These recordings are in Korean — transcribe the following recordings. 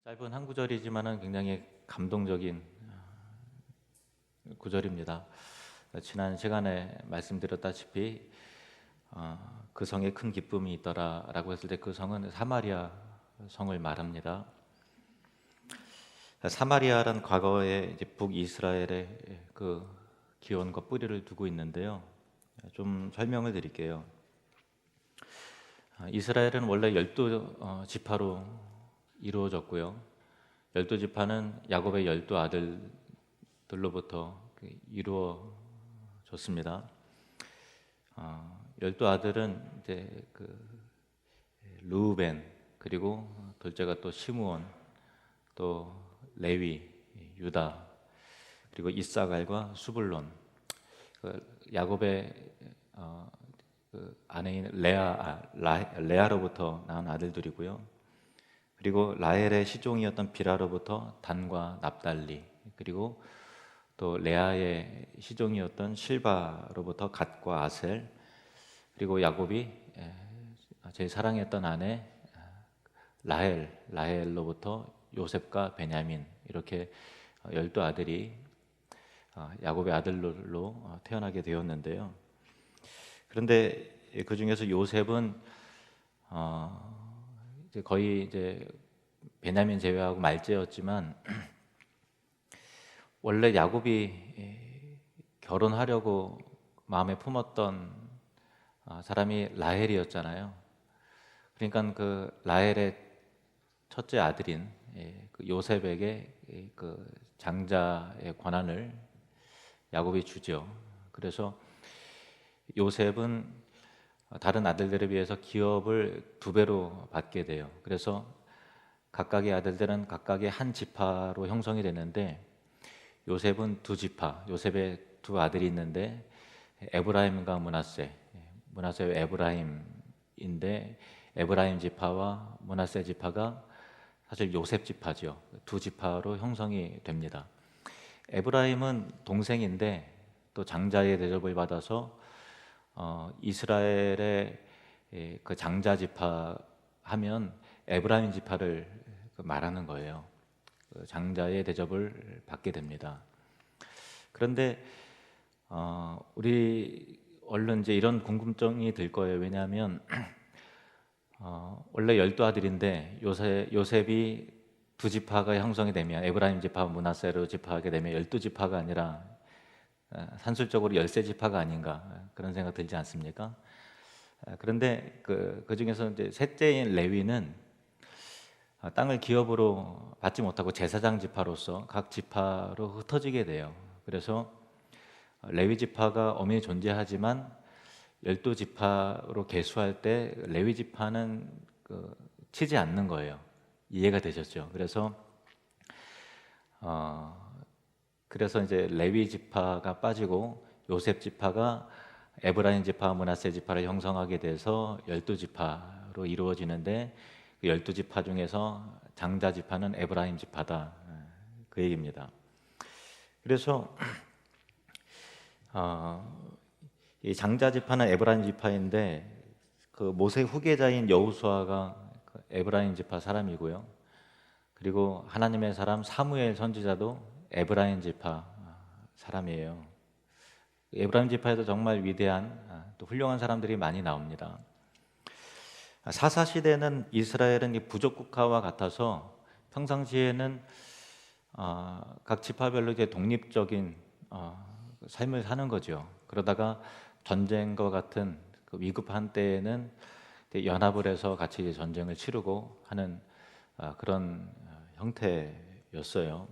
짧은 한 구절이지만은 굉장히 감동적인 구절입니다. 지난 시간에 말씀드렸다시피 그 성에 큰 기쁨이 있더라라고 했을 때 그 성은 사마리아 성을 말합니다. 사마리아란 과거에 이제 북이스라엘의 그 기원과 뿌리를 두고 있는데요. 좀 설명을 드릴게요. 이스라엘은 원래 12지파로 이루어졌고요. 12지파는 야곱의 12아들들로부터 이루어졌습니다. 12아들은 이제 르우벤, 그리고 둘째가 또 시므온, 또 레위, 유다, 그리고 이사갈과 수불론. 야곱의 아내인 레아로부터 낳은 아들들이고요. 그리고 라헬의 시종이었던 비라로부터 단과 납달리, 그리고 또 레아의 시종이었던 실바로부터 갓과 아셀, 그리고 야곱이 제일 사랑했던 아내 라헬로부터 요셉과 베냐민, 이렇게 12아들이 야곱의 아들로 태어나게 되었는데요. 그런데 그 중에서 요셉은 거의 이제 베냐민 제외하고 말째였지만 원래 야곱이 결혼하려고 마음에 품었던 사람이 라헬이었잖아요. 그러니까 그 라헬의 첫째 아들인 그 요셉에게 그 장자의 권한을 야곱이 주죠. 그래서 요셉은 다른 아들들에 비해서 기업을 2배로 받게 돼요. 그래서 각각의 아들들은 각각의 한 지파로 형성이 되는데 요셉은 2지파, 요셉의 2아들이 있는데 에브라임과 문하세의 에브라임인데 에브라임 지파와 문하세 지파가 사실 요셉 지파죠. 2지파로 형성이 됩니다. 에브라임은 동생인데 또 장자의 대접을 받아서 이스라엘의 그 장자 지파 하면 에브라임 지파를 말하는 거예요. 그 장자의 대접을 받게 됩니다. 그런데 우리 얼른 이제 이런 궁금증이 들 거예요. 왜냐하면 원래 12아들인데 요셉이 2지파가 형성이 되면 에브라임 지파, 문하세로 지파하게 되면 12지파가 아니라 산술적으로 13지파가 아닌가 그런 생각 들지 않습니까? 그런데 그 중에서 이제 셋째인 레위는 땅을 기업으로 받지 못하고 제사장 지파로서 각 지파로 흩어지게 돼요. 그래서 레위 지파가 엄연히 존재하지만 12지파로 계수할 때 레위 지파는 치지 않는 거예요. 이해가 되셨죠? 그래서 이제 레위 지파가 빠지고 요셉 지파가 에브라임 지파, 문하세 지파를 형성하게 돼서 12지파로 이루어지는데 그 12지파 중에서 장자 지파는 에브라임 지파다, 그 얘기입니다. 그래서 이 장자 지파는 에브라임 지파인데 그 모세 후계자인 여호수아가 에브라임 지파 사람이고요. 그리고 하나님의 사람 사무엘 선지자도 에브라임 지파 사람이에요. 에브라임 지파에도 정말 위대한 또 훌륭한 사람들이 많이 나옵니다. 사사 시대는 이스라엘은 부족 국가와 같아서 평상시에는 각 지파별로 이제 독립적인 삶을 사는 거죠. 그러다가 전쟁과 같은 그 위급한 때에는 연합을 해서 같이 전쟁을 치르고 하는 그런 형태였어요.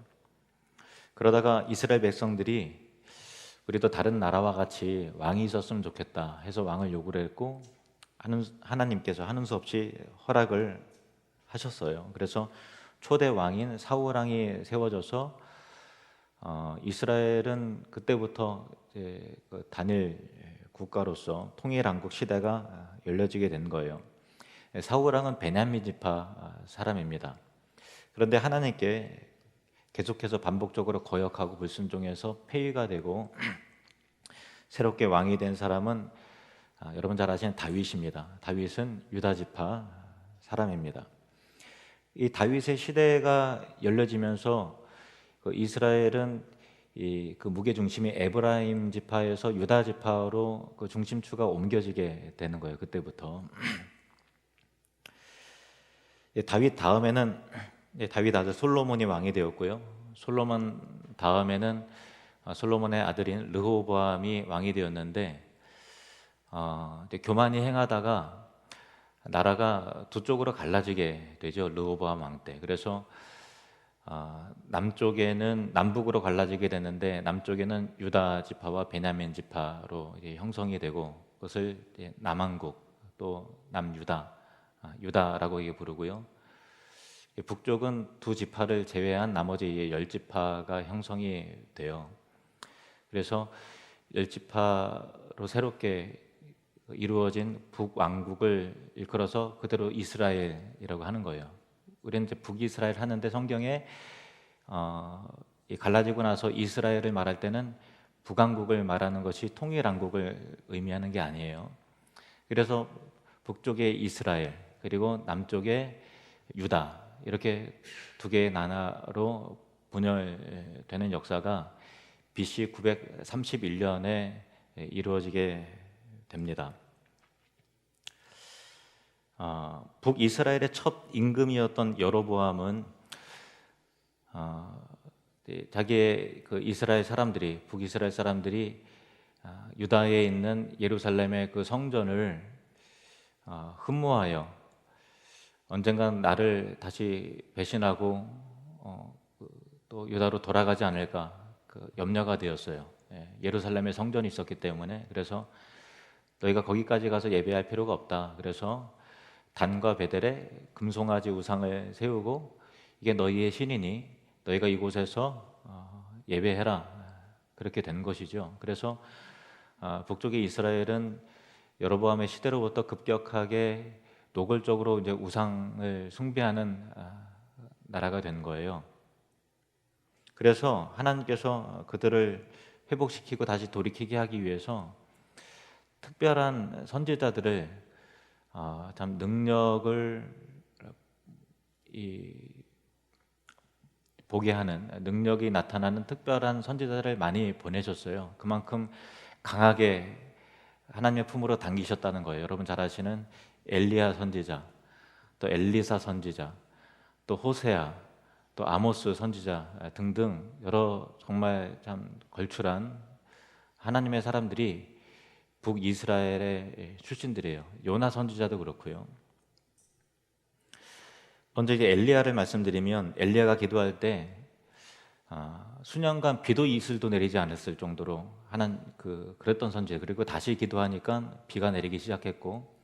그러다가 이스라엘 백성들이 우리도 다른 나라와 같이 왕이 있었으면 좋겠다 해서 왕을 요구를 했고 하나님께서 하는 수 없이 허락을 하셨어요. 그래서 초대 왕인 사울 왕이 세워져서 이스라엘은 그때부터 이제 그 단일 국가로서 통일왕국 시대가 열려지게 된 거예요. 사울 왕은 베냐민 지파 사람입니다. 그런데 하나님께 계속해서 반복적으로 거역하고 불순종해서 폐위가 되고 새롭게 왕이 된 사람은 여러분 잘 아시는 다윗입니다. 다윗은 유다 지파 사람입니다. 이 다윗의 시대가 열려지면서 그 이스라엘은 그 무게 중심이 에브라임 지파에서 유다 지파로 그 중심추가 옮겨지게 되는 거예요. 그때부터. 다윗 다음에는 다윗 아들 솔로몬이 왕이 되었고요. 솔로몬 다음에는 솔로몬의 아들인 르호보암이 왕이 되었는데 교만이 행하다가 나라가 두 쪽으로 갈라지게 되죠. 르호보암 왕 때. 그래서 남쪽에는 남북으로 갈라지게 되는데 남쪽에는 유다 지파와 베냐민 지파로 형성이 되고 그것을 남왕국 또 남유다 유다라고 부르고요. 북쪽은 두 지파를 제외한 나머지 10지파가 형성이 돼요. 그래서 10지파로 새롭게 이루어진 북왕국을 일컬어서 그대로 이스라엘이라고 하는 거예요. 우리는 이제 북이스라엘 하는데 성경에 갈라지고 나서 이스라엘을 말할 때는 북왕국을 말하는 것이 통일왕국을 의미하는 게 아니에요. 그래서 북쪽에 이스라엘 그리고 남쪽에 유다 이렇게 두 개의 나라로 분열되는 역사가 BC 931년에 이루어지게 됩니다. 북이스라엘의 첫 임금이었던 여로보암은 자기의 그 이스라엘 사람들이 북이스라엘 사람들이 유다에 있는 예루살렘의 그 성전을 흠모하여 언젠간 나를 다시 배신하고 또 유다로 돌아가지 않을까 염려가 되었어요. 예루살렘에 성전이 있었기 때문에. 그래서 너희가 거기까지 가서 예배할 필요가 없다. 그래서 단과 베델에 금송아지 우상을 세우고 이게 너희의 신이니 너희가 이곳에서 예배해라. 그렇게 된 것이죠. 그래서 북쪽의 이스라엘은 여로보암의 시대로부터 급격하게 노골적으로 이제 우상을 숭배하는 나라가 된 거예요. 그래서 하나님께서 그들을 회복시키고 다시 돌이키게 하기 위해서 특별한 선지자들을 참 능력을 보게 하는 능력이 나타나는 특별한 선지자를 많이 보내셨어요. 그만큼 강하게 하나님의 품으로 당기셨다는 거예요. 여러분 잘 아시는 엘리야 선지자, 또 엘리사 선지자, 또 호세아, 또 아모스 선지자 등등 여러 정말 참 걸출한 하나님의 사람들이 북이스라엘의 출신들이에요. 요나 선지자도 그렇고요. 먼저 이제 엘리야를 말씀드리면 엘리야가 기도할 때 수년간 비도 이슬도 내리지 않았을 정도로 그랬던 선지자. 그리고 다시 기도하니까 비가 내리기 시작했고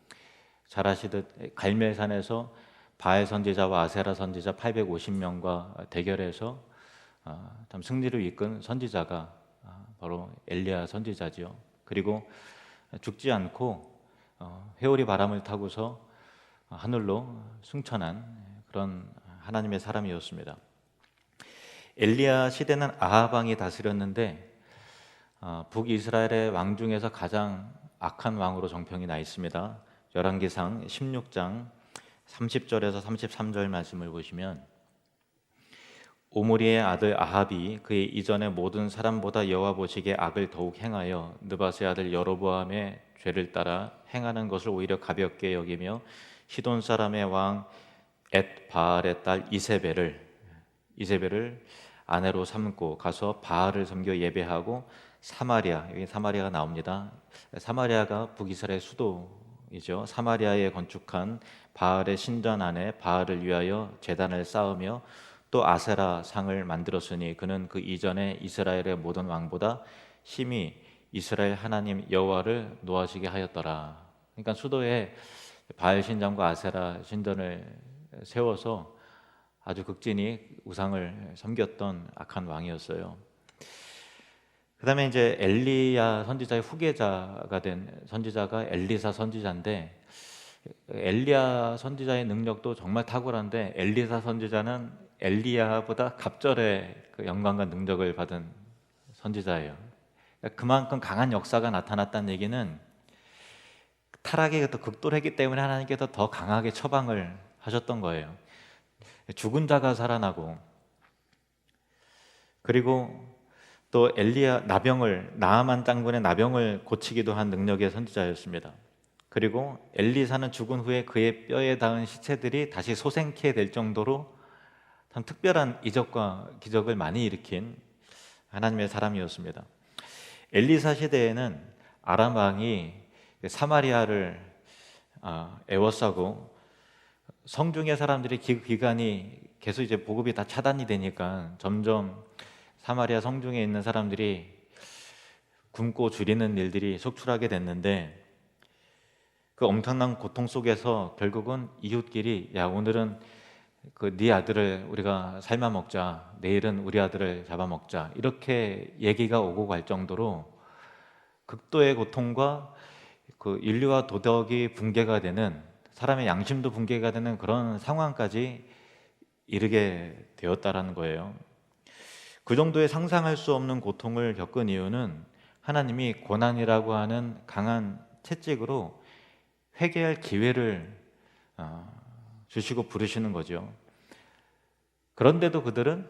잘 아시듯 갈멜산에서 바알 선지자와 아세라 선지자 850명과 대결해서 참 승리를 이끈 선지자가 바로 엘리야 선지자지요. 그리고 죽지 않고 회오리 바람을 타고서 하늘로 승천한 그런 하나님의 사람이었습니다. 엘리야 시대는 아합 왕이 다스렸는데 북이스라엘의 왕 중에서 가장 악한 왕으로 정평이 나 있습니다. 열왕기상 16장 30절에서 33절 말씀을 보시면 오므리의 아들 아합이 그의 이전의 모든 사람보다 여호와 보시기에 악을 더욱 행하여 느밧의 아들 여로보암의 죄를 따라 행하는 것을 오히려 가볍게 여기며 시돈 사람의 왕 엣바알의 딸 이세벨을 아내로 삼고 가서 바알을 섬겨 예배하고 사마리아, 여기 사마리아가 나옵니다. 사마리아가 북이스라엘 수도이죠. 사마리아에 건축한 바알의 신전 안에 바알을 위하여 제단을 쌓으며 또 아세라 상을 만들었으니 그는 그 이전에 이스라엘의 모든 왕보다 심히 이스라엘 하나님 여호와를 노하시게 하였더라. 그러니까 수도에 바알 신전과 아세라 신전을 세워서 아주 극진히 우상을 섬겼던 악한 왕이었어요. 그다음에 이제 엘리야 선지자의 후계자가 된 선지자가 엘리사 선지자인데 엘리야 선지자의 능력도 정말 탁월한데 엘리사 선지자는 엘리야보다 갑절의 그 영광과 능력을 받은 선지자예요. 그러니까 그만큼 강한 역사가 나타났다는 얘기는 타락이 더 극도했기 때문에 하나님께서 더 강하게 처방을 하셨던 거예요. 죽은 자가 살아나고, 그리고 또 엘리야 나아만 장군의 나병을 고치기도 한 능력의 선지자였습니다. 그리고 엘리사는 죽은 후에 그의 뼈에 닿은 시체들이 다시 소생케 될 정도로 참 특별한 이적과 기적을 많이 일으킨 하나님의 사람이었습니다. 엘리사 시대에는 아람 왕이 사마리아를 애워싸고 성중의 사람들이 기간이 계속 이제 보급이 다 차단이 되니까 점점 사마리아 성중에 있는 사람들이 굶고 줄이는 일들이 속출하게 됐는데, 그 엄청난 고통 속에서 결국은 이웃끼리 야, 오늘은 네 아들을 우리가 삶아 먹자, 내일은 우리 아들을 잡아 먹자, 이렇게 얘기가 오고 갈 정도로 극도의 고통과 그 인류와 도덕이 붕괴가 되는, 사람의 양심도 붕괴가 되는 그런 상황까지 이르게 되었다라는 거예요. 그 정도의 상상할 수 없는 고통을 겪은 이유는 하나님이 고난이라고 하는 강한 채찍으로 회개할 기회를 주시고 부르시는 거죠. 그런데도 그들은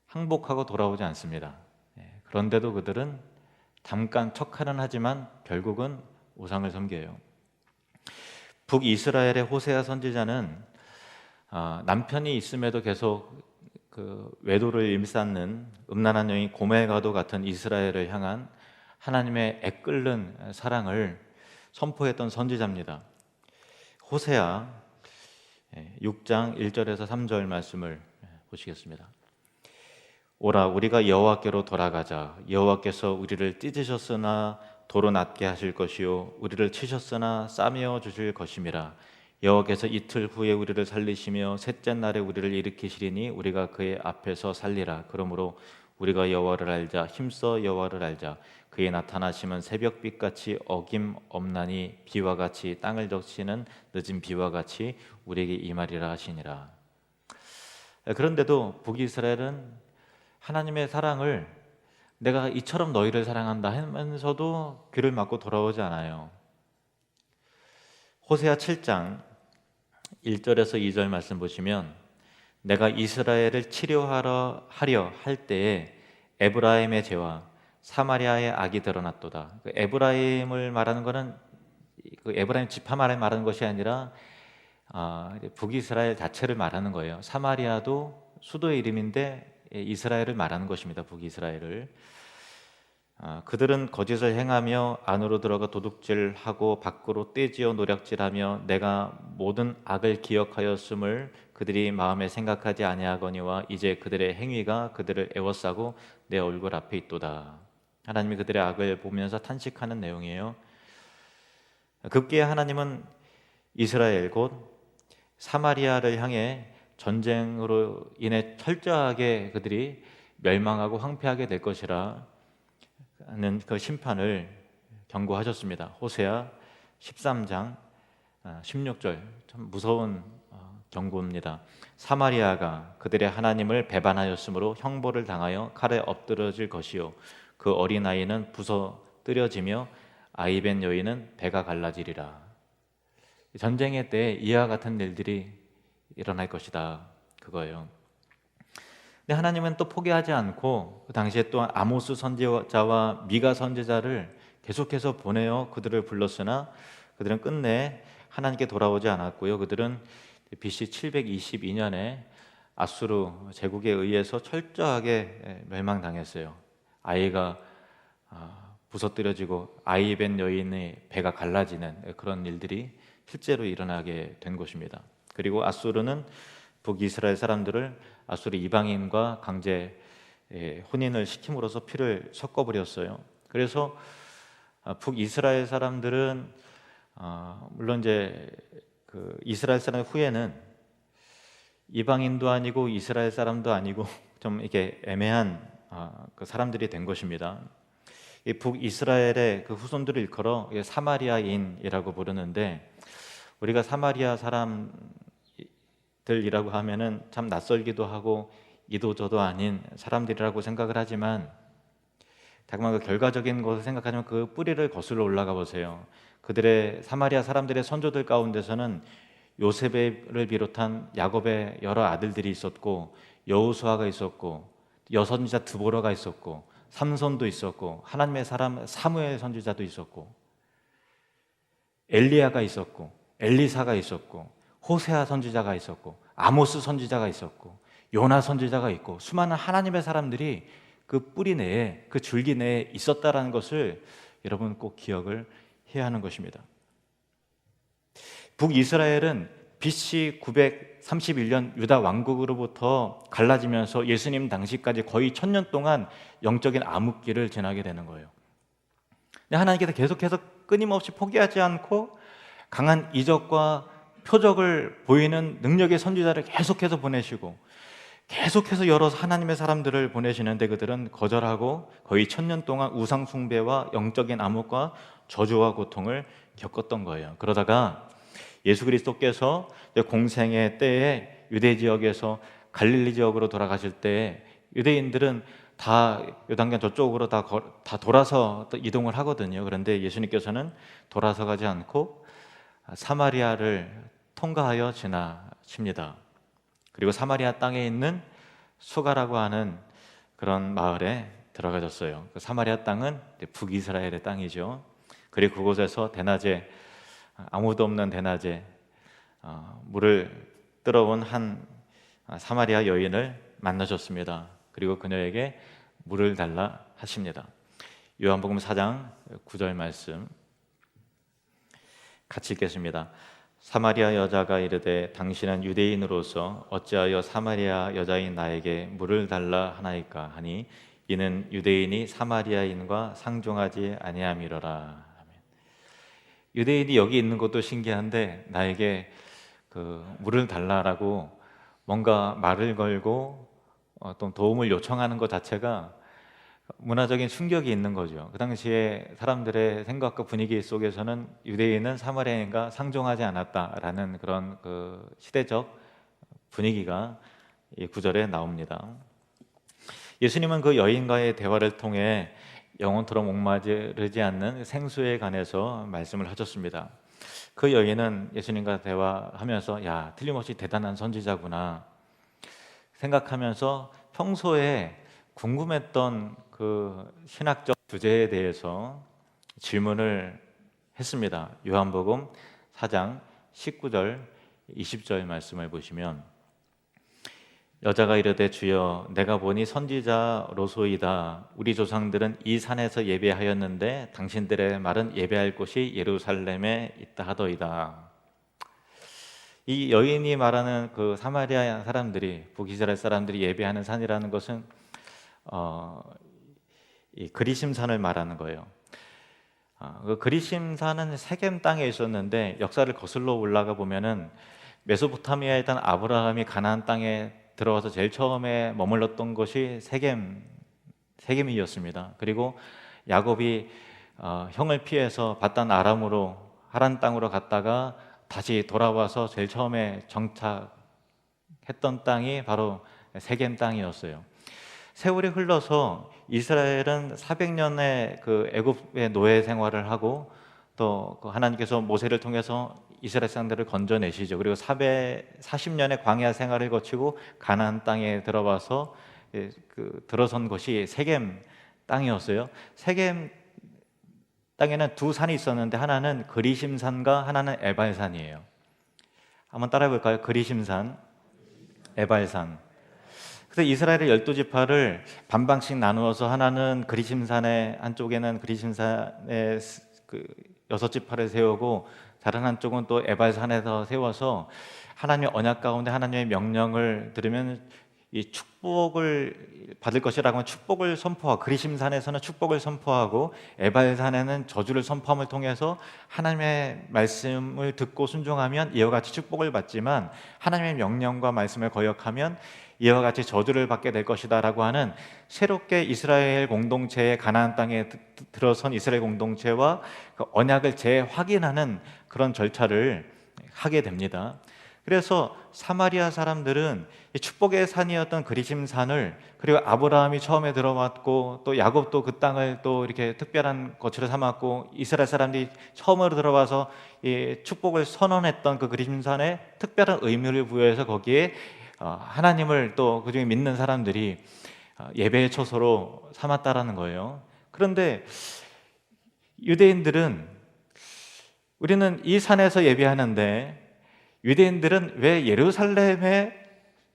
항복하고 돌아오지 않습니다. 그런데도 그들은 잠깐 척하는 하지만 결국은 우상을 섬겨요. 북이스라엘의 호세아 선지자는 남편이 있음에도 계속 그 외도를 일삼는 음란한 여인 고멜과도 같은 이스라엘을 향한 하나님의 애끓는 사랑을 선포했던 선지자입니다. 호세아 6장 1절에서 3절 말씀을 보시겠습니다. 오라, 우리가 여호와께로 돌아가자. 여호와께서 우리를 찢으셨으나 도로 낫게 하실 것이요 우리를 치셨으나 싸매어 주실 것임이라. 여호와께서 이틀 후에 우리를 살리시며 셋째 날에 우리를 일으키시리니 우리가 그의 앞에서 살리라. 그러므로 우리가 여호와를 알자. 힘써 여호와를 알자. 그의 나타나심은 새벽빛같이 어김없나니 비와 같이 땅을 적시는 늦은 비와 같이 우리에게 임하리라 하시니라. 그런데도 북이스라엘은 하나님의 사랑을 내가 이처럼 너희를 사랑한다 하면서도 귀를 막고 돌아오지 않아요. 호세아 7장 1절에서 2절 말씀 보시면, 내가 이스라엘을 치료하려 할 때에 에브라임의 죄와 사마리아의 악이 드러났도다. 에브라임을 말하는 것은 그 에브라임 지파만을 말하는 것이 아니라 북이스라엘 자체를 말하는 거예요. 사마리아도 수도의 이름인데 이스라엘을 말하는 것입니다. 북이스라엘을. 그들은 거짓을 행하며 안으로 들어가 도둑질하고 밖으로 떼지어 노략질하며 내가 모든 악을 기억하였음을 그들이 마음에 생각하지 아니하거니와 이제 그들의 행위가 그들을 애워싸고 내 얼굴 앞에 있도다. 하나님이 그들의 악을 보면서 탄식하는 내용이에요. 급기야 하나님은 이스라엘 곧 사마리아를 향해 전쟁으로 인해 철저하게 그들이 멸망하고 황폐하게 될 것이라 하는 그 심판을 경고하셨습니다. 호세아 13장 16절, 참 무서운 경고입니다. 사마리아가 그들의 하나님을 배반하였으므로 형벌을 당하여 칼에 엎드러질 것이요 그 어린아이는 부서뜨려지며 아이벤 여인은 배가 갈라지리라. 전쟁의 때에 이와 같은 일들이 일어날 것이다, 그거예요. 근데 하나님은 또 포기하지 않고 그 당시에 또 아모스 선지자와 미가 선지자를 계속해서 보내어 그들을 불렀으나 그들은 끝내 하나님께 돌아오지 않았고요. 그들은 BC 722년에 아수르 제국에 의해서 철저하게 멸망당했어요. 아이가 부서뜨려지고 아이벤 여인의 배가 갈라지는 그런 일들이 실제로 일어나게 된 것입니다. 그리고 아수르는 북이스라엘 사람들을 아수르 이방인과 강제 혼인을 시킴으로써 피를 섞어버렸어요. 그래서 북이스라엘 사람들은 물론 이제 그 이스라엘 사람 후에는 이방인도 아니고 이스라엘 사람도 아니고 좀 이렇게 애매한 그 사람들이 된 것입니다. 이 북이스라엘의 그 후손들을 일컬어 사마리아인이라고 부르는데, 우리가 사마리아 사람들이라고 하면은 참 낯설기도 하고 이도저도 아닌 사람들이라고 생각을 하지만, 다만 그 결과적인 것을 생각하면 그 뿌리를 거슬러 올라가 보세요. 그들의 사마리아 사람들의 선조들 가운데서는 요셉을 비롯한 야곱의 여러 아들들이 있었고, 여호수아가 있었고, 여선지자 드보라가 있었고, 삼손도 있었고, 하나님의 사람 사무엘 선지자도 있었고, 엘리야가 있었고, 엘리사가 있었고, 호세아 선지자가 있었고, 아모스 선지자가 있었고, 요나 선지자가 있고, 수많은 하나님의 사람들이 그 뿌리 내에, 그 줄기 내에 있었다라는 것을 여러분 꼭 기억을 해야 하는 것입니다. 북이스라엘은 BC 931년 유다 왕국으로부터 갈라지면서 예수님 당시까지 거의 1000년 동안 영적인 암흑기를 지나게 되는 거예요. 하나님께서 계속해서 끊임없이 포기하지 않고 강한 이적과 표적을 보이는 능력의 선지자를 계속해서 보내시고, 계속해서 여러 하나님의 사람들을 보내시는데 그들은 거절하고 거의 1000년 동안 우상 숭배와 영적인 암흑과 저주와 고통을 겪었던 거예요. 그러다가 예수 그리스도께서 공생의 때에 유대 지역에서 갈릴리 지역으로 돌아가실 때 유대인들은 다 요단강 저쪽으로 다 돌아서 이동을 하거든요. 그런데 예수님께서는 돌아서 가지 않고 사마리아를 통과하여 지나십니다. 그리고 사마리아 땅에 있는 수가라고 하는 그런 마을에 들어가셨어요. 그 사마리아 땅은 북이스라엘의 땅이죠. 그리고 그곳에서 대낮에, 아무도 없는 대낮에 물을 뜨러온 한 사마리아 여인을 만나셨습니다. 그리고 그녀에게 물을 달라 하십니다. 요한복음 4장 9절 말씀 같이 읽겠습니다. 사마리아 여자가 이르되 당신은 유대인으로서 어찌하여 사마리아 여자인 나에게 물을 달라 하나이까 하니 이는 유대인이 사마리아인과 상종하지 아니함이로라. 유대인이 여기 있는 것도 신기한데 나에게 그 물을 달라라고 뭔가 말을 걸고 어떤 도움을 요청하는 것 자체가 문화적인 충격이 있는 거죠. 그 당시에 사람들의 생각과 분위기 속에서는 유대인은 사마리아인과 상종하지 않았다라는 그런 그 시대적 분위기가 이 구절에 나옵니다. 예수님은 그 여인과의 대화를 통해 영원토록 목마르지 않는 생수에 관해서 말씀을 하셨습니다. 그 여인은 예수님과 대화하면서 야, 틀림없이 대단한 선지자구나 생각하면서 평소에 궁금했던 그 신학적 주제에 대해서 질문을 했습니다. 요한복음 4장 19절 20절 말씀을 보시면 여자가 이르되 주여 내가 보니 선지자로소이다. 우리 조상들은 이 산에서 예배하였는데 당신들의 말은 예배할 곳이 예루살렘에 있다 하더이다. 이 여인이 말하는 그 사마리아 사람들이, 북이스라엘 사람들이 예배하는 산이라는 것은 이 그리심산을 말하는 거예요. 그 그리심산은 세겜 땅에 있었는데 역사를 거슬러 올라가 보면은 메소포타미아에 있던 아브라함이 가나안 땅에 들어와서 제일 처음에 머물렀던 것이 세겜이었습니다. 그리고 야곱이 형을 피해서 바단 아람으로 하란 땅으로 갔다가 다시 돌아와서 제일 처음에 정착했던 땅이 바로 세겜 땅이었어요. 세월이 흘러서 이스라엘은 400년의 그 애굽의 노예 생활을 하고 또 하나님께서 모세를 통해서 이스라엘 사람들을 건져내시죠. 그리고 440년의 광야 생활을 거치고 가나안 땅에 들어와서 들어선 것이 세겜 땅이었어요. 세겜 땅에는 두 산이 있었는데 하나는 그리심산과 하나는 에발산이에요. 한번 따라해 볼까요? 그리심산, 에발산. 그래서 이스라엘의 12지파를 반반씩 나누어서 하나는 그리심산의 한쪽에는 그리심산의 그 6지파를 세우고 다른 한쪽은 또 에발산에서 세워서 하나님의 언약 가운데 하나님의 명령을 들으면 이 축복을 받을 것이라고 하면 축복을 선포하고, 그리심산에서는 축복을 선포하고 에발산에는 저주를 선포함을 통해서 하나님의 말씀을 듣고 순종하면 이와 같이 축복을 받지만 하나님의 명령과 말씀을 거역하면 이와 같이 저주를 받게 될 것이다 라고 하는 새롭게 이스라엘 공동체의 가나안 땅에 들어선 이스라엘 공동체와 그 언약을 재확인하는 그런 절차를 하게 됩니다. 그래서 사마리아 사람들은 이 축복의 산이었던 그리심 산을, 그리고 아브라함이 처음에 들어왔고 또 야곱도 그 땅을 또 이렇게 특별한 거처로 삼았고 이스라엘 사람들이 처음으로 들어와서 이 축복을 선언했던 그 그리심 산에 특별한 의미를 부여해서 거기에 하나님을 또 그중에 믿는 사람들이 예배의 처소로 삼았다라는 거예요. 그런데 유대인들은, 우리는 이 산에서 예배하는데 유대인들은 왜 예루살렘의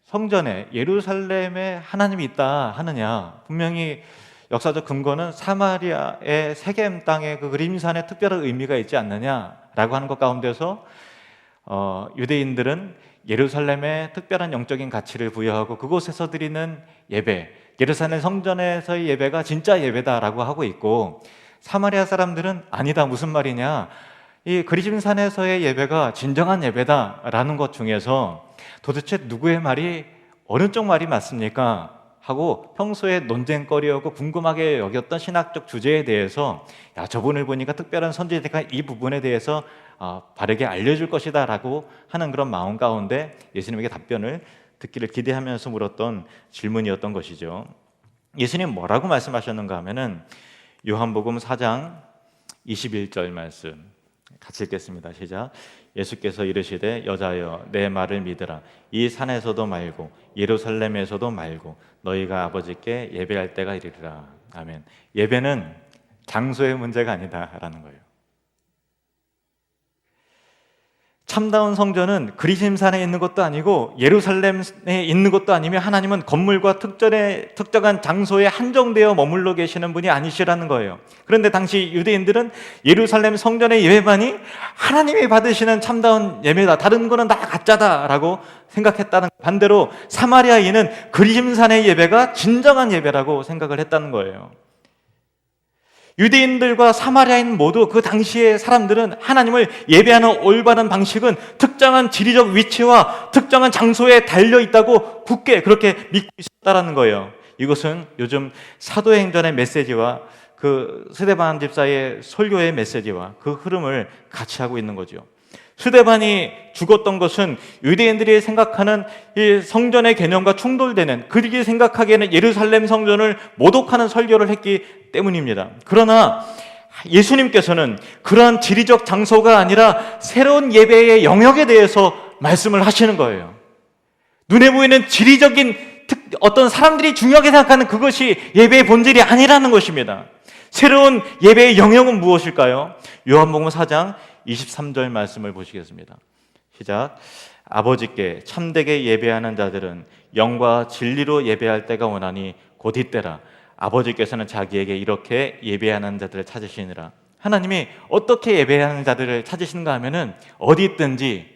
성전에, 예루살렘에 하나님이 있다 하느냐? 분명히 역사적 근거는 사마리아의 세겜 땅의 그 그림산에 특별한 의미가 있지 않느냐라고 하는 것 가운데서 유대인들은 예루살렘에 특별한 영적인 가치를 부여하고 그곳에서 드리는 예배, 예루살렘 성전에서의 예배가 진짜 예배다라고 하고 있고, 사마리아 사람들은 아니다, 무슨 말이냐, 이 그리심산에서의 예배가 진정한 예배다라는 것 중에서 도대체 누구의 말이, 어느 쪽 말이 맞습니까? 하고 평소에 논쟁거리였고 궁금하게 여겼던 신학적 주제에 대해서, 야, 저분을 보니까 특별한 선지자가 이 부분에 대해서 바르게 알려줄 것이다 라고 하는 그런 마음 가운데 예수님에게 답변을 듣기를 기대하면서 물었던 질문이었던 것이죠. 예수님 뭐라고 말씀하셨는가 하면은 요한복음 4장 21절 말씀 같이 읽겠습니다. 시작. 예수께서 이르시되 여자여 내 말을 믿으라. 이 산에서도 말고 예루살렘에서도 말고 너희가 아버지께 예배할 때가 이르리라. 아멘. 예배는 장소의 문제가 아니다라는 거예요. 참다운 성전은 그리심산에 있는 것도 아니고 예루살렘에 있는 것도 아니며 하나님은 건물과 특정한 장소에 한정되어 머물러 계시는 분이 아니시라는 거예요. 그런데 당시 유대인들은 예루살렘 성전의 예배만이 하나님이 받으시는 참다운 예배다, 다른 거는 다 가짜다라고 생각했다는, 반대로 사마리아인은 그리심산의 예배가 진정한 예배라고 생각을 했다는 거예요. 유대인들과 사마리아인 모두 그 당시의 사람들은 하나님을 예배하는 올바른 방식은 특정한 지리적 위치와 특정한 장소에 달려있다고 굳게 그렇게 믿고 있었다는 거예요. 이것은 요즘 사도행전의 메시지와 그 스데반 집사의 설교의 메시지와 그 흐름을 같이 하고 있는 거죠. 스데반이 죽었던 것은 유대인들이 생각하는 이 성전의 개념과 충돌되는, 그들이 생각하기에는 예루살렘 성전을 모독하는 설교를 했기 때문입니다. 그러나 예수님께서는 그러한 지리적 장소가 아니라 새로운 예배의 영역에 대해서 말씀을 하시는 거예요. 눈에 보이는 지리적인 어떤 사람들이 중요하게 생각하는 그것이 예배의 본질이 아니라는 것입니다. 새로운 예배의 영역은 무엇일까요? 요한복음 4장 23절 말씀을 보시겠습니다. 시작. 아버지께 참되게 예배하는 자들은 영과 진리로 예배할 때가 오나니 곧 이때라. 아버지께서는 자기에게 이렇게 예배하는 자들을 찾으시니라. 하나님이 어떻게 예배하는 자들을 찾으시는가 하면은 어디 있든지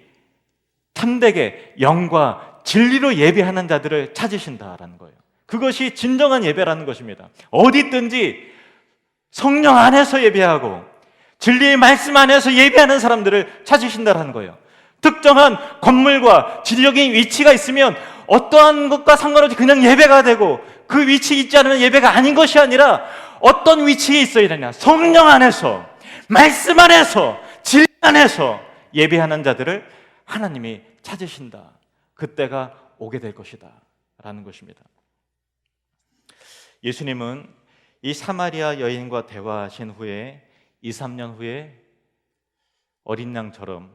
참되게 영과 진리로 예배하는 자들을 찾으신다라는 거예요. 그것이 진정한 예배라는 것입니다. 어디 있든지 성령 안에서 예배하고 진리의 말씀 안에서 예배하는 사람들을 찾으신다는 거예요. 특정한 건물과 지리적인 위치가 있으면 어떠한 것과 상관없이 그냥 예배가 되고, 그 위치에 있지 않으면 예배가 아닌 것이 아니라 어떤 위치에 있어야 되냐, 성령 안에서, 말씀 안에서, 진리 안에서 예배하는 자들을 하나님이 찾으신다. 그때가 오게 될 것이다 라는 것입니다. 예수님은 이 사마리아 여인과 대화하신 후에 2, 3년 후에 어린 양처럼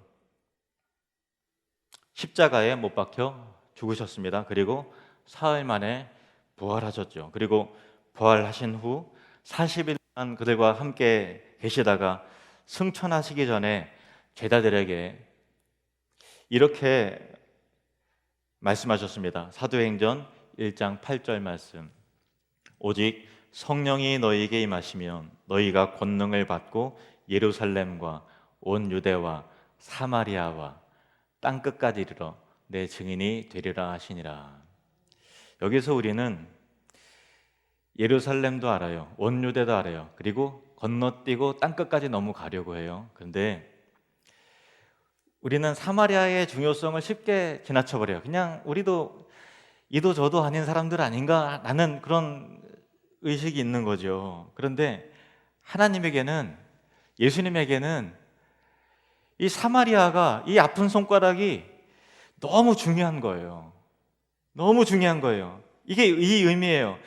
십자가에 못 박혀 죽으셨습니다. 그리고 사흘 만에 부활하셨죠. 그리고 부활하신 후 40일간 그들과 함께 계시다가 승천하시기 전에 제자들에게 이렇게 말씀하셨습니다. 사도행전 1장 8절 말씀. 오직 성령이 너희에게 임하시면 너희가 권능을 받고 예루살렘과 온 유대와 사마리아와 땅끝까지 이르러 내 증인이 되리라 하시니라. 여기서 우리는 예루살렘도 알아요, 온 유대도 알아요, 그리고 건너뛰고 땅끝까지 넘어가려고 해요. 그런데 우리는 사마리아의 중요성을 쉽게 지나쳐버려요. 그냥 우리도 이도 저도 아닌 사람들 아닌가 라는 그런 의식이 있는 거죠. 그런데 하나님에게는, 예수님에게는 이 사마리아가, 이 아픈 손가락이 너무 중요한 거예요. 너무 중요한 거예요. 이게 이 의미예요.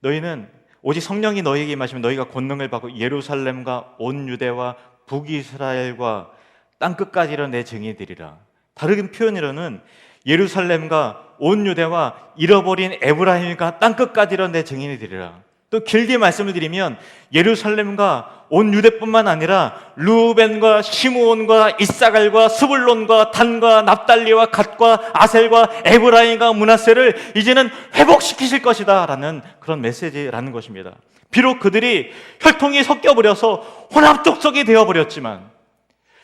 너희는 오직 성령이 너희에게 임하시면 너희가 권능을 받고 예루살렘과 온 유대와 북이스라엘과 땅끝까지 이르러 내 증인이 되리라. 다른 표현으로는 예루살렘과 온 유대와 잃어버린 에브라임과 땅끝까지 이르러 내 증인이 되리라. 또 길게 말씀을 드리면 예루살렘과 온 유대뿐만 아니라 루벤과 시므온과 이사갈과 스불론과 단과 납달리와 갓과 아셀과 에브라임과 므낫세를 이제는 회복시키실 것이다 라는 그런 메시지라는 것입니다. 비록 그들이 혈통이 섞여버려서 혼합족속이 되어버렸지만,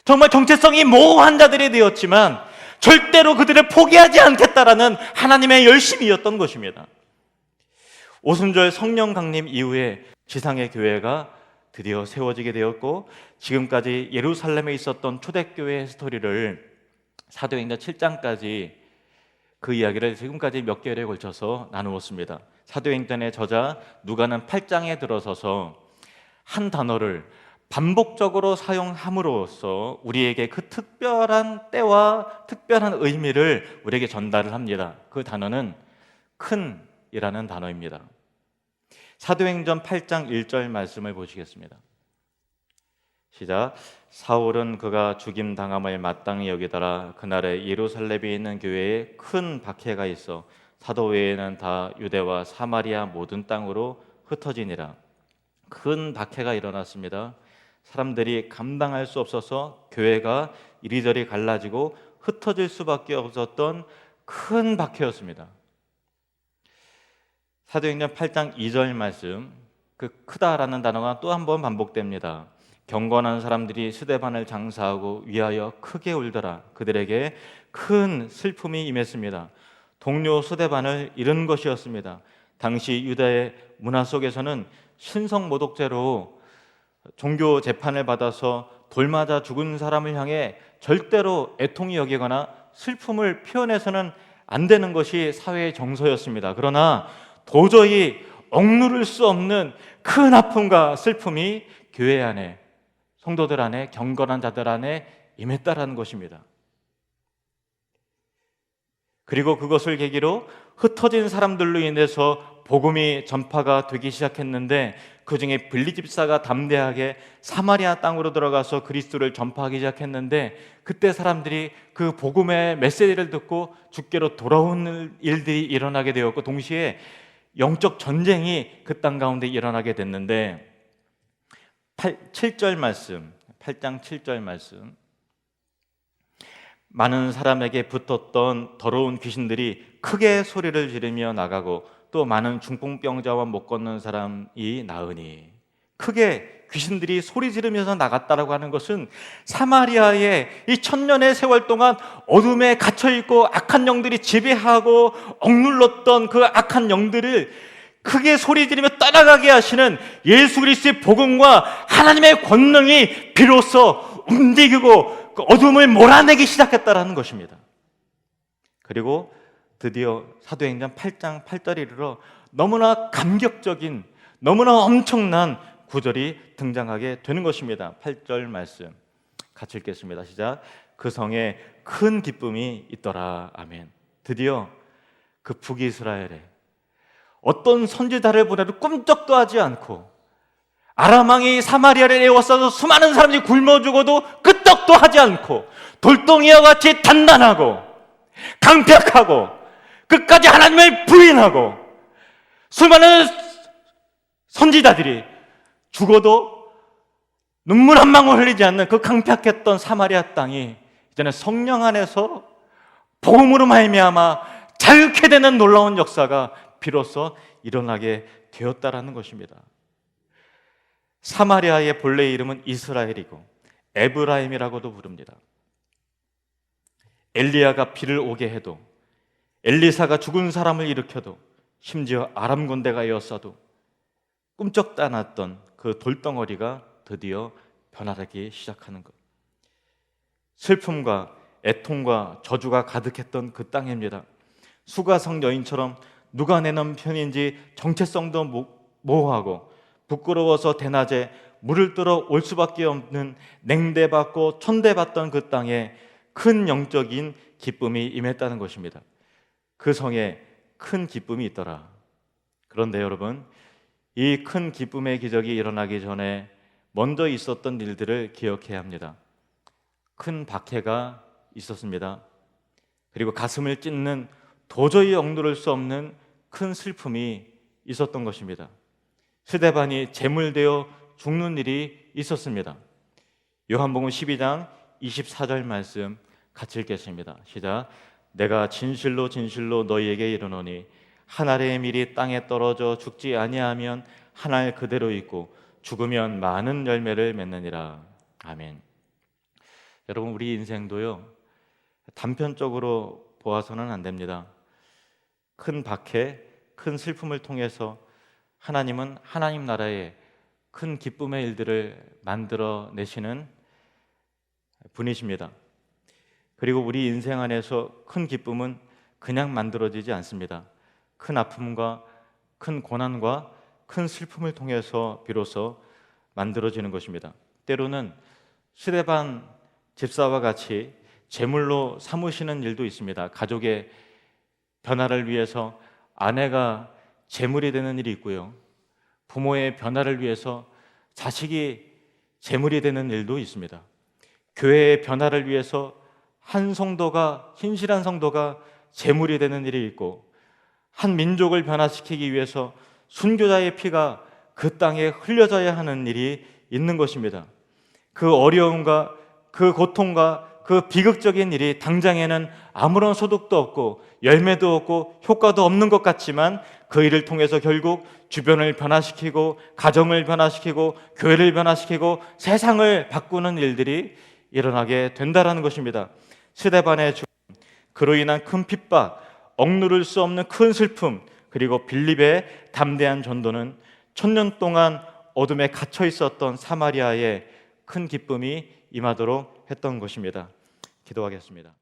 정말 정체성이 모호한 자들이 되었지만 절대로 그들을 포기하지 않겠다라는 하나님의 열심이었던 것입니다. 오순절 성령 강림 이후에 지상의 교회가 드디어 세워지게 되었고, 지금까지 예루살렘에 있었던 초대교회의 스토리를 사도행전 7장까지 그 이야기를 지금까지 몇 개월에 걸쳐서 나누었습니다. 사도행전의 저자 누가는 8장에 들어서서 한 단어를 반복적으로 사용함으로써 우리에게 그 특별한 때와 특별한 의미를 우리에게 전달을 합니다. 그 단어는 큰이라는 단어입니다. 사도행전 8장 1절 말씀을 보시겠습니다. 시작. 사울은 그가 죽임당함을 마땅히 여기더라. 그날에 예루살렘에 있는 교회에 큰 박해가 있어 사도 외에는 다 유대와 사마리아 모든 땅으로 흩어지니라. 큰 박해가 일어났습니다. 사람들이 감당할 수 없어서 교회가 이리저리 갈라지고 흩어질 수밖에 없었던 큰 박해였습니다. 사도행전 8장 2절 말씀, 그 크다라는 단어가 또 한 번 반복됩니다. 경건한 사람들이 스데반을 장사하고 위하여 크게 울더라. 그들에게 큰 슬픔이 임했습니다. 동료 스데반을 잃은 것이었습니다. 당시 유다의 문화 속에서는 신성 모독죄로 종교 재판을 받아서 돌 맞아 죽은 사람을 향해 절대로 애통히 여기거나 슬픔을 표현해서는 안 되는 것이 사회의 정서였습니다. 그러나 도저히 억누를 수 없는 큰 아픔과 슬픔이 교회 안에, 성도들 안에, 경건한 자들 안에 임했다라는 것입니다. 그리고 그것을 계기로 흩어진 사람들로 인해서 복음이 전파가 되기 시작했는데, 그 중에 빌리 집사가 담대하게 사마리아 땅으로 들어가서 그리스도를 전파하기 시작했는데, 그때 사람들이 그 복음의 메시지를 듣고 주께로 돌아오는 일들이 일어나게 되었고, 동시에 영적 전쟁이 그 땅 가운데 일어나게 됐는데, 7절 말씀, 8장 7절 말씀, 많은 사람에게 붙었던 더러운 귀신들이 크게 소리를 지르며 나가고 또 많은 중풍병자와 못 걷는 사람이 나으니. 크게 귀신들이 소리 지르면서 나갔다라고 하는 것은 사마리아의 이 1000년의 세월 동안 어둠에 갇혀있고 악한 영들이 지배하고 억눌렀던 그 악한 영들을 크게 소리 지르며 떠나가게 하시는 예수 그리스도의 복음과 하나님의 권능이 비로소 움직이고 그 어둠을 몰아내기 시작했다라는 것입니다. 그리고 드디어 사도행전 8장 8절에 이르러 너무나 감격적인, 너무나 엄청난 구절이 등장하게 되는 것입니다. 8절 말씀 같이 읽겠습니다. 시작. 그 성에 큰 기쁨이 있더라. 아멘. 드디어 그 북이스라엘에 어떤 선지자를 보내도 꿈쩍도 하지 않고, 아람 왕이 사마리아를 에워싸서 수많은 사람들이 굶어 죽어도 끄떡도 하지 않고, 돌덩이와 같이 단단하고 강력하고 끝까지 하나님을 부인하고, 수많은 선지자들이 죽어도 눈물 한 방울 흘리지 않는 그 강팍했던 사마리아 땅이 이제는 성령 안에서 복음으로 말미암아 자유케 되는 놀라운 역사가 비로소 일어나게 되었다라는 것입니다. 사마리아의 본래 이름은 이스라엘이고 에브라임이라고도 부릅니다. 엘리야가 비를 오게 해도, 엘리사가 죽은 사람을 일으켜도, 심지어 아람 군대가 에워싸도 꿈쩍도 않았던 그 돌덩어리가 드디어 변화되기 시작하는 것. 슬픔과 애통과 저주가 가득했던 그 땅입니다. 수가성 여인처럼 누가 내 남편인지 정체성도 모호하고 부끄러워서 대낮에 물을 뜨러 올 수밖에 없는 냉대받고 천대받던 그 땅에 큰 영적인 기쁨이 임했다는 것입니다. 그 성에 큰 기쁨이 있더라. 그런데 여러분, 이 큰 기쁨의 기적이 일어나기 전에 먼저 있었던 일들을 기억해야 합니다. 큰 박해가 있었습니다. 그리고 가슴을 찢는, 도저히 억누를 수 없는 큰 슬픔이 있었던 것입니다. 스데반이 제물되어 죽는 일이 있었습니다. 요한복음 12장 24절 말씀 같이 읽겠습니다. 시작. 내가 진실로 진실로 너희에게 이르노니 한 알의 밀이 땅에 떨어져 죽지 아니하면 한 알 그대로 있고 죽으면 많은 열매를 맺느니라. 아멘. 여러분, 우리 인생도요, 단편적으로 보아서는 안 됩니다. 큰 박해, 큰 슬픔을 통해서 하나님은 하나님 나라의 큰 기쁨의 일들을 만들어내시는 분이십니다. 그리고 우리 인생 안에서 큰 기쁨은 그냥 만들어지지 않습니다. 큰 아픔과 큰 고난과 큰 슬픔을 통해서 비로소 만들어지는 것입니다. 때로는 스데반 집사와 같이 제물로 삼으시는 일도 있습니다. 가족의 변화를 위해서 아내가 제물이 되는 일이 있고요, 부모의 변화를 위해서 자식이 제물이 되는 일도 있습니다. 교회의 변화를 위해서 한 성도가, 신실한 성도가 제물이 되는 일이 있고, 한 민족을 변화시키기 위해서 순교자의 피가 그 땅에 흘려져야 하는 일이 있는 것입니다. 그 어려움과 그 고통과 그 비극적인 일이 당장에는 아무런 소득도 없고 열매도 없고 효과도 없는 것 같지만, 그 일을 통해서 결국 주변을 변화시키고 가정을 변화시키고 교회를 변화시키고 세상을 바꾸는 일들이 일어나게 된다라는 것입니다. 스데반의 죽음, 그로 인한 큰 핍박, 억누를 수 없는 큰 슬픔, 그리고 빌립의 담대한 전도는 1000년 동안 어둠에 갇혀 있었던 사마리아에 큰 기쁨이 임하도록 했던 것입니다. 기도하겠습니다.